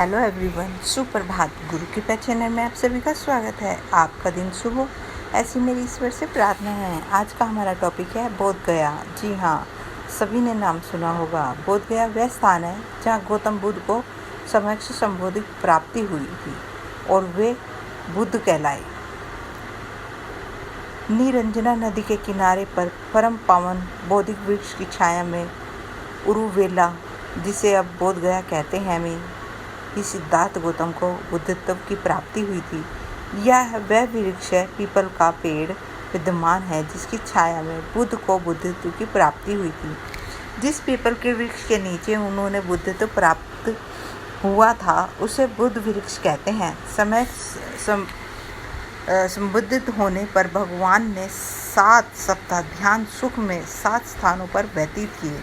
Hello everyone, सुप्रभात। गुरु कृपा channel में आप सभी का स्वागत है। आपका दिन शुभ हो, ऐसी मेरी ईश्वर से प्रार्थना है। आज का हमारा टॉपिक है बोध गया। जी हाँ, सभी ने नाम सुना होगा। बोध गया वह स्थान है जहाँ गौतम बुद्ध को समक्ष संबोधित प्राप्ति हुई थी और वे बुद्ध कहलाए। निरंजना नदी के किनारे पर परम पावन बोधि वृक्ष की छाया में उरुवेला, जिसे अब बोध गया कहते हैं, में ही सिद्धार्थ गौतम को बुद्धत्व की प्राप्ति हुई थी। यह वह वृक्ष है, पीपल का पेड़ विद्यमान है, जिसकी छाया में बुद्ध को बुद्धत्व की प्राप्ति हुई थी। जिस पीपल के वृक्ष के नीचे उन्होंने बुद्धत्व प्राप्त हुआ था, उसे बुद्ध वृक्ष कहते हैं। समय संबुद्धित होने पर भगवान ने 7 सप्ताह ध्यान सुख में 7 स्थानों पर व्यतीत किए।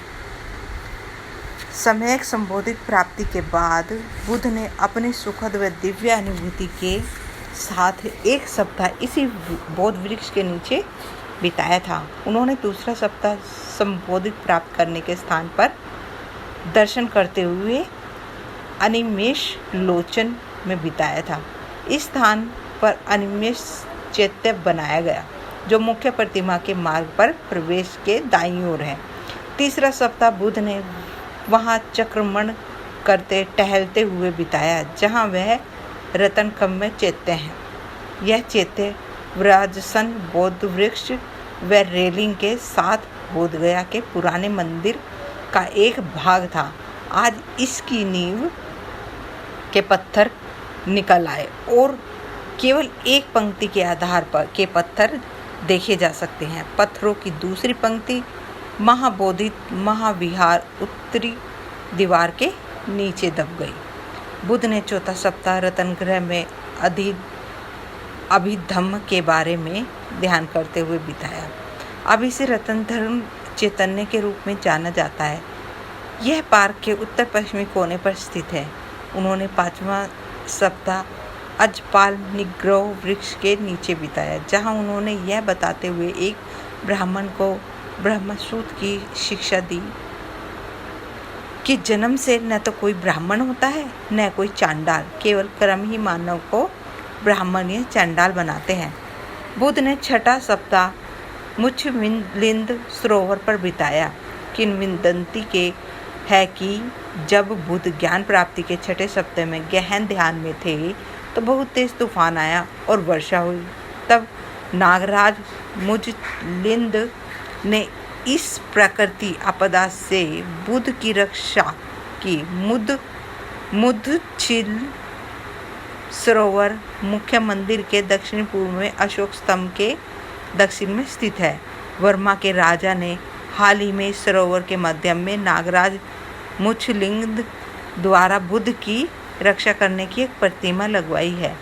सम्यक संबोधित प्राप्ति के बाद बुद्ध ने अपनी सुखद व दिव्य अनुभूति के साथ 1 सप्ताह इसी बोध वृक्ष के नीचे बिताया था। उन्होंने दूसरा सप्ताह संबोधित प्राप्त करने के स्थान पर दर्शन करते हुए अनिमेष लोचन में बिताया था। इस स्थान पर अनिमेष चैत्य बनाया गया, जो मुख्य प्रतिमा के मार्ग पर प्रवेश के दाईं ओर है। तीसरा सप्ताह बुद्ध ने वहाँ चक्रमण करते टहलते हुए बिताया, जहाँ वह रतनखंड में चैत्य है। यह चैत्य विराजसन बौद्ध वृक्ष व रेलिंग के साथ बोध गया के पुराने मंदिर का एक भाग था। आज इसकी नींव के पत्थर निकल आए और केवल एक पंक्ति के आधार पर के पत्थर देखे जा सकते हैं। पत्थरों की दूसरी पंक्ति महाबोधि महाविहार उत्तरी दीवार के नीचे दब गई। बुद्ध ने चौथा सप्ताह रत्नगृह में अभिधम्म के बारे में ध्यान करते हुए बिताया। अब इसे रत्नधर्म चैतन्य के रूप में जाना जाता है। यह पार्क के उत्तर पश्चिमी कोने पर स्थित है। उन्होंने 5वां सप्ताह अजपाल निग्रह वृक्ष के नीचे बिताया, जहां उन्होंने यह बताते हुए एक ब्राह्मण को ब्रह्मसूत्र की शिक्षा दी कि जन्म से न तो कोई ब्राह्मण होता है न कोई चांडाल, केवल कर्म ही मानव को ब्राह्मण या चांडाल बनाते हैं। बुद्ध ने 6ठा सप्ताह मुच्छविंद सरोवर पर बिताया। किंवदंती के है कि जब बुद्ध ज्ञान प्राप्ति के 6ठे सप्ताह में गहन ध्यान में थे तो बहुत तेज तूफान आया और वर्षा हुई। तब नागराज मुच्छविंद ने इस प्रकृति आपदा से बुद्ध की रक्षा की। मुद्धछिल सरोवर मुख्य मंदिर के दक्षिण पूर्व में अशोक स्तंभ के दक्षिण में स्थित है। वर्मा के राजा ने हाल ही में सरोवर के मध्य में नागराज मुच्छलिंग द्वारा बुद्ध की रक्षा करने की एक प्रतिमा लगवाई है।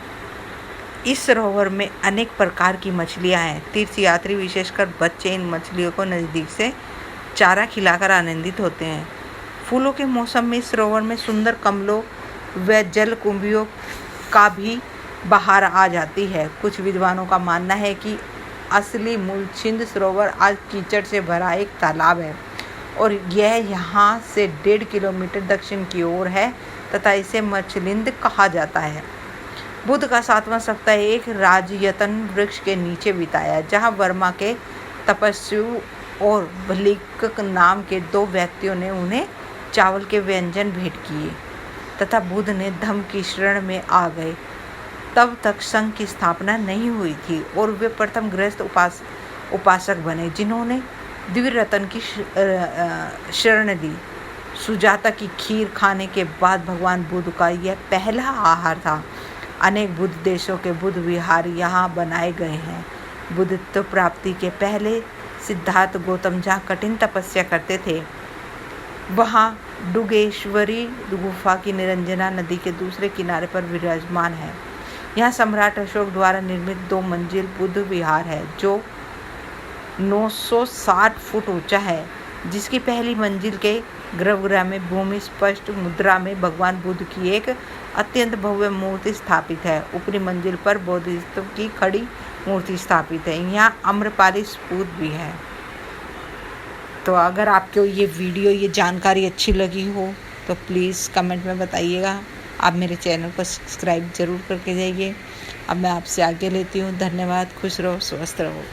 इस सरोवर में अनेक प्रकार की मछलियां हैं। तीर्थयात्री, विशेषकर बच्चे, इन मछलियों को नज़दीक से चारा खिलाकर आनंदित होते हैं। फूलों के मौसम में इस सरोवर में सुंदर कमलों व जलकुंभियों का भी बहार आ जाती है। कुछ विद्वानों का मानना है कि असली मुच्छिंद सरोवर आज कीचड़ से भरा एक तालाब है और यह यहाँ से 1.5 किलोमीटर दक्षिण की ओर है तथा इसे मच्छलिंद कहा जाता है। बुद्ध का 7वां सप्ताह एक राजयतन वृक्ष के नीचे बिताया, जहां वर्मा के तपस्वी और भलिक नाम के 2 व्यक्तियों ने उन्हें चावल के व्यंजन भेंट किए तथा बुद्ध ने धम्म की शरण में आ गए। तब तक संघ की स्थापना नहीं हुई थी और वे प्रथम गृहस्थ उपासक बने, जिन्होंने दिव्य रत्न की शरण ली। सुजाता की खीर खाने के बाद भगवान बुद्ध का यह पहला आहार था। अनेक बुद्ध देशों के बुद्ध विहार यहाँ बनाए गए हैं। बुद्धत्व प्राप्ति के पहले सिद्धार्थ गौतम जहाँ कठिन तपस्या करते थे, वहाँ डुगेश्वरी गुफा की निरंजना नदी के दूसरे किनारे पर विराजमान है। यहाँ सम्राट अशोक द्वारा निर्मित 2 मंजिल बुद्ध विहार है, जो 960 फुट ऊंचा है, जिसकी पहली मंजिल के गर्भगृह में भूमि स्पष्ट मुद्रा में भगवान बुद्ध की एक अत्यंत भव्य मूर्ति स्थापित है। ऊपरी मंजिल पर बोधिसत्व की खड़ी मूर्ति स्थापित है। यहाँ आम्रपाली स्फूर्त भी है। तो अगर आपको ये वीडियो, ये जानकारी अच्छी लगी हो तो प्लीज़ कमेंट में बताइएगा। आप मेरे चैनल को सब्सक्राइब ज़रूर करके जाइए। अब मैं आपसे आगे लेती हूँ। धन्यवाद। खुश रहो, स्वस्थ रहो।